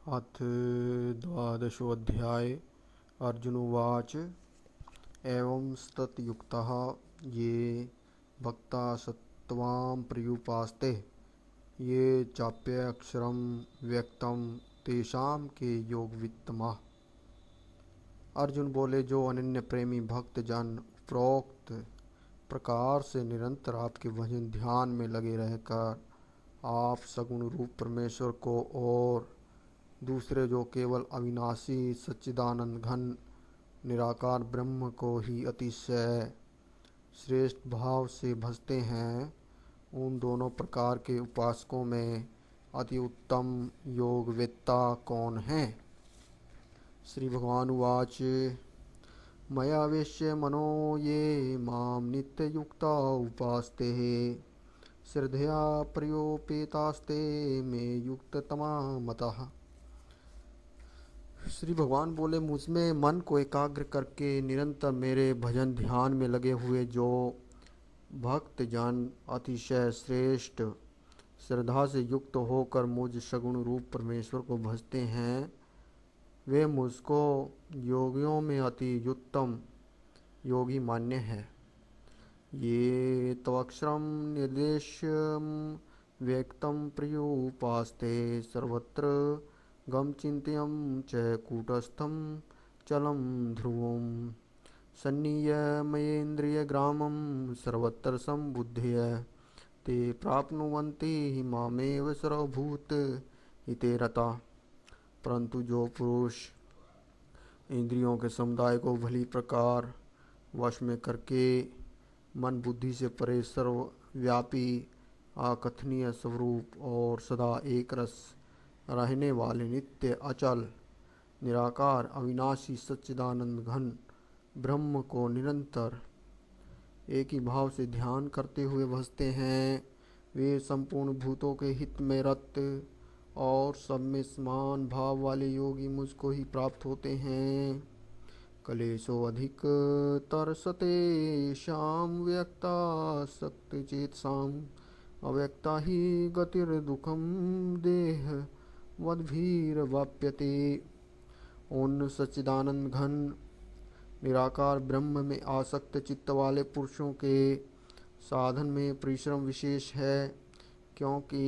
अथ द्वादशोऽध्याय। अर्जुनोवाच एवं स्ततयुक्तः ये भक्ता सत्त्वां पर्युपास्ते ये चाप्यक्षरं व्यक्तं तेषां के योगवित्तमः। अर्जुन बोले, जो अनन्य प्रेमी भक्त जन उपरोक्त प्रकार से निरंतर आपके भजन ध्यान में लगे रहकर आप सगुण रूप परमेश्वर को और दूसरे जो केवल अविनाशी सच्चिदानंद घन निराकार ब्रह्म को ही अतिशय श्रेष्ठ भाव से भजते हैं, उन दोनों प्रकार के उपासकों में अति उत्तम योगवेत्ता कौन है। श्री भगवान उवाच मया वेश्य मनो ये मां नित्ययुक्ता उपास्ते श्रद्धया प्रयोपेतास्ते मे युक्ततमा मतः। श्री भगवान बोले, मुझमें मन को एकाग्र करके निरंतर मेरे भजन ध्यान में लगे हुए जो भक्त जन अतिशय श्रेष्ठ श्रद्धा से युक्त होकर मुझ सगुण रूप परमेश्वर को भजते हैं, वे मुझको योगियों में अति उत्तम योगी मान्य है। ये तवक्षरम निर्देश्यम व्यक्तम प्रियोपास्ते सर्वत्र गम चिंत्यम च कूटस्थम चलम ध्रुवम सन्नीय मयेन्द्रियग्रामं सर्वत्र संबुध्य ते प्राप्नुवन्ति मामेव सर्वभूत हिते रता। परंतु जो पुरुष इंद्रियों के समुदाय को भली प्रकार वश में करके मन बुद्धि से परे सर्वव्यापी अकथनीय स्वरूप और सदा एक रस रहने वाले नित्य अचल निराकार अविनाशी सच्चिदानंद घन ब्रह्म को निरंतर एक ही भाव से ध्यान करते हुए भजते हैं, वे संपूर्ण भूतों के हित में रत और सब में समान भाव वाले योगी मुझको ही प्राप्त होते हैं। कलेशो अधिक तरसते श्याम व्यक्ता शक्ति चेतसाम अव्यक्ता ही गतिर्दुखम देह वद्भीर वाप्यते। उन सच्चिदानंद घन निराकार ब्रह्म में आसक्त चित्त वाले पुरुषों के साधन में परिश्रम विशेष है, क्योंकि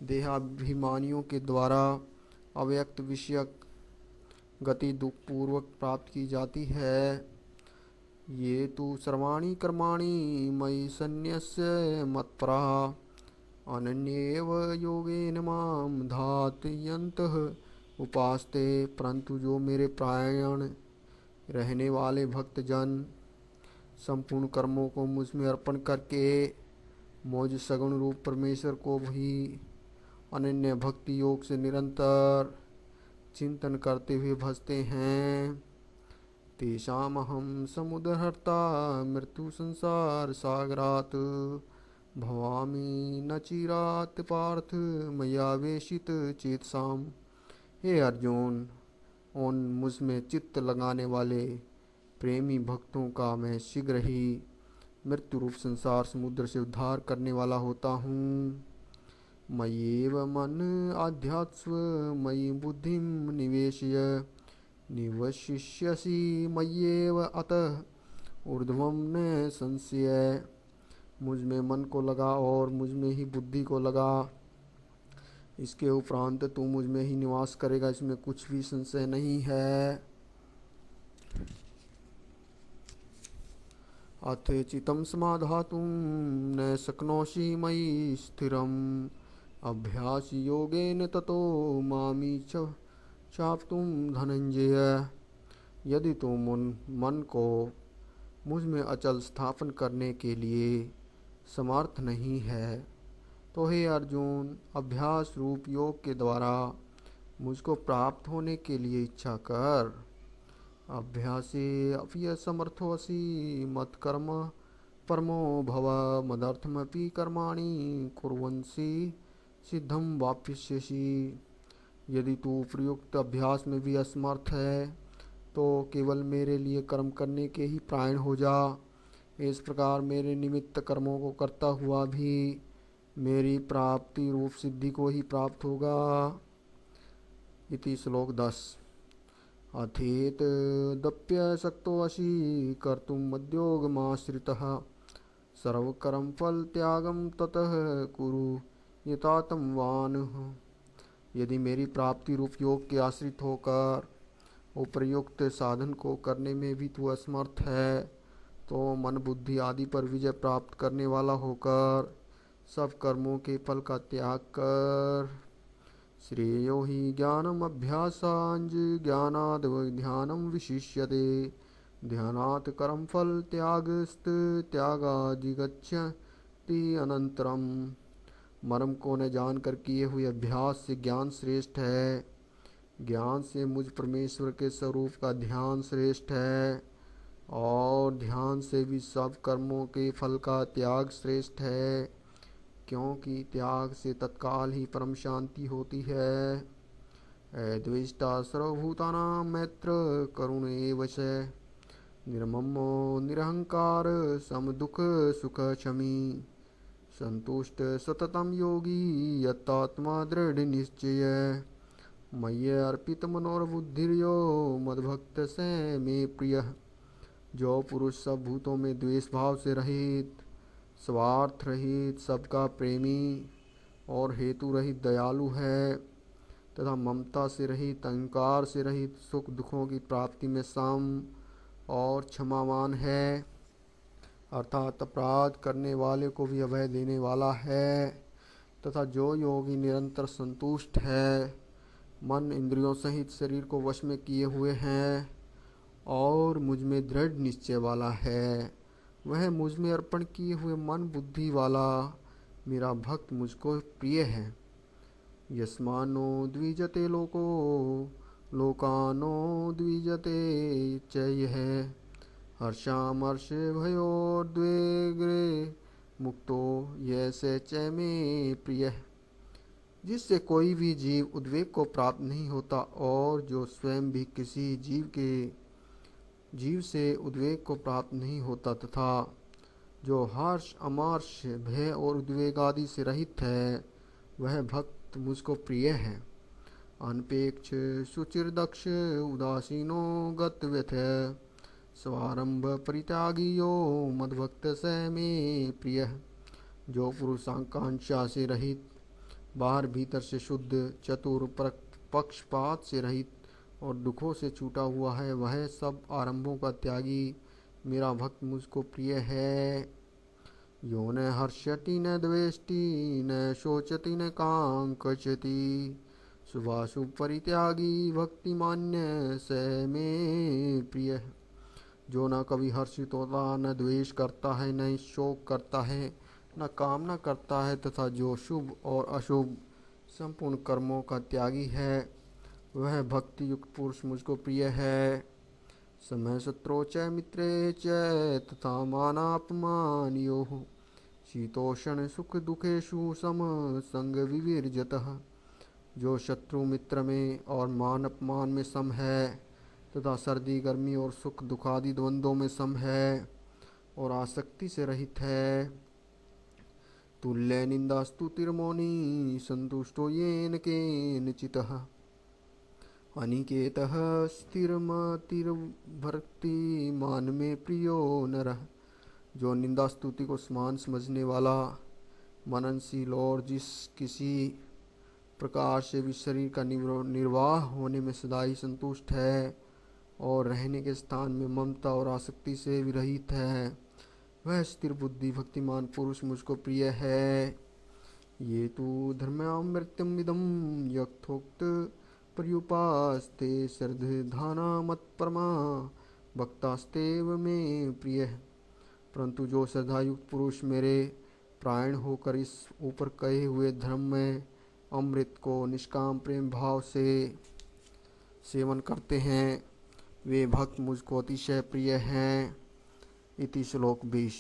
देहाभिमानियों के द्वारा अव्यक्त विषयक गति दुख पूर्वक प्राप्त की जाती है। ये तो सर्वाणि कर्माणि मयि सन्न्यस्य मत्परा अनन्येव योगेन मां धातयन्तः उपास्ते। परंतु जो मेरे प्रायण रहने वाले भक्त जन संपूर्ण कर्मों को मुझ में अर्पण करके मुझ सगुण रूप परमेश्वर को भी अनन्य भक्ति योग से निरंतर चिंतन करते हुए भजते हैं, तेषामहं समुद्रहर्ता मृत्यु संसार सागरात् भवामि न चिरात् पार्थ मया वेशित चेतसाम। हे अर्जुन, उन मुझ में चित्त लगाने वाले प्रेमी भक्तों का मैं शीघ्र ही मृत्यु रूप संसार समुद्र से उद्धार करने वाला होता हूँ। मय्येव मन आध्यात्स्व मयि बुद्धिं निवेशय निवशिष्यसि मय्येव अतः ऊर्ध्वं न संशय। मुझ में मन को लगा और मुझ में ही बुद्धि को लगा, इसके उपरांत तू मुझ में ही निवास करेगा, इसमें कुछ भी संशय नहीं है। अथ चित्तं समाधातुं न शक्नोषि मयि स्थिरम् अभ्यास योगेन ततो मामी चाप्तुं धनंजय। यदि तुम उन मन को मुझ में अचल स्थापन करने के लिए समर्थ नहीं है, तो हे अर्जुन, अभ्यास रूप योग के द्वारा मुझको प्राप्त होने के लिए इच्छा कर। अभ्यासे अप्यसमर्थोऽसि मत्कर्म परमो भव मदर्थमपि कर्माणि कुर्वन्सि सिद्धं वाप्स्यसि। यदि तू प्रयुक्त अभ्यास में भी असमर्थ है, तो केवल मेरे लिए कर्म करने के ही प्रायण हो जा। इस प्रकार मेरे निमित्त कर्मों को करता हुआ भी मेरी प्राप्ति रूप सिद्धि को ही प्राप्त होगा। इति श्लोक 10। अथेत दप्यशक्तोऽसि कर्तुम् मद्योगमाश्रितः सर्वकर्म फल त्यागम ततः कुरु यतात्मवान्। यदि मेरी प्राप्ति रूप योग के आश्रित होकर उपर्युक्त साधन को करने में भी तू असमर्थ है, तो मन बुद्धि आदि पर विजय प्राप्त करने वाला होकर सब कर्मों के फल का त्याग कर। श्रेयो हि ज्ञानम अभ्यासांज ज्ञानाद ध्यानम विशिष्यते ध्यानात् कर्म फल त्यागस्त त्यागादिगच्छति अनंतरम। मर्म को न जानकर किए हुए अभ्यास से ज्ञान श्रेष्ठ है, ज्ञान से मुझ परमेश्वर के स्वरूप का ध्यान श्रेष्ठ है, और ध्यान से भी सब कर्मों के फल का त्याग श्रेष्ठ है, क्योंकि त्याग से तत्काल ही परम शांति होती है। द्वेष्टा सर्वभूतानां मैत्र करुण एव च निर्ममो निरहंकार समदुख सुख क्षमी संतुष्ट सततम योगी यत्तात्मा दृढ़ निश्चय मय्य अर्पित मनोरबुद्धिर्यो मद्भक्त से मे प्रिय। जो पुरुष सब भूतों में द्वेष भाव से रहित, स्वार्थ रहित, सबका प्रेमी और हेतु रहित दयालु है तथा ममता से रहित, अहंकार से रहित, सुख दुखों की प्राप्ति में सम और क्षमावान है, अर्थात अपराध करने वाले को भी अभय देने वाला है, तथा जो योगी निरंतर संतुष्ट है, मन इंद्रियों सहित शरीर को वश में किए हुए हैं और मुझ में दृढ़ निश्चय वाला है, वह मुझ में अर्पण किए हुए मन बुद्धि वाला मेरा भक्त मुझको प्रिय है। यस्मानो द्विजते लोको लोकानो द्विजते च यह हर्षामर्ष भयोद्वेगे मुक्तो यैसे च मे प्रिय। जिससे कोई भी जीव उद्वेग को प्राप्त नहीं होता और जो स्वयं भी किसी जीव से उद्वेग को प्राप्त नहीं होता, तथा जो हर्ष अमर्ष भय और उद्वेग आदि से रहित है, वह भक्त मुझको प्रिय है। अनपेक्ष शुचिर्दक्ष उदासीनो गतव्यथ स्वारंभ परित्यागियो मद्भक्त स मे प्रिय। जो पुरुष आकांक्षा से रहित, बाहर भीतर से शुद्ध, चतुर, पक्षपात से रहित और दुखों से छूटा हुआ है, वह सब आरंभों का त्यागी मेरा भक्त मुझको प्रिय है। यो न हर्षति न द्वेष्टि न शोचति न कांक्षति शुभाशुभ परित्यागी भक्तिमान्य स मे प्रिय। जो न कभी हर्षित होता, न द्वेष करता है, न शोक करता है, न कामना करता है, तथा जो शुभ और अशुभ संपूर्ण कर्मों का त्यागी है, वह भक्ति युक्त पुरुष मुझको प्रिय है। समय शत्रु च मित्रे च तथा मानापमानयोः शीतोषण सुख दुखेषु सम संग विवर्जितः। जो शत्रु मित्र में और मान अपमान में सम है, तथा सर्दी गर्मी और सुख दुखादि द्वंद्वों में सम है और आसक्ति से रहित है। तुल्य निंदा स्तुतिर्मौनी संतुष्टो येन केनचितः अनिकेतः स्थिरमतिर्भक्ति मान में प्रियो नरः। जो निंदा स्तुति को समान समझने वाला, मननशील और जिस किसी प्रकार से भी शरीर का निर्वाह होने में सदा ही संतुष्ट है और रहने के स्थान में ममता और आसक्ति से विरहित है, वह स्थिर बुद्धि भक्तिमान पुरुष मुझको प्रिय है। ये तो धर्मामृत्यम इदम यथोक्त पर्युपास्ते श्रद्धाना मत्परमा भक्तास्तेव में प्रिय। परंतु जो श्रद्धायुक्त पुरुष मेरे प्राण होकर इस ऊपर कहे हुए धर्म में अमृत को निष्काम प्रेम भाव से सेवन करते हैं, वे भक्त मुझको अतिशय प्रिय हैं। इति श्लोक 20।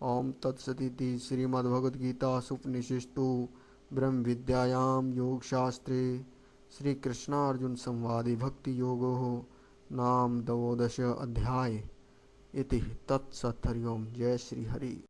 ओम तत्सदिति श्रीमद्भगवद्गीतासु उपनिषत्सु ब्रह्म विद्यायां योगशास्त्रे श्री कृष्णार्जुन संवादे भक्ति योगो नाम 12 अध्याय। इति तत्सत्। हरि ओम। जय श्री हरि।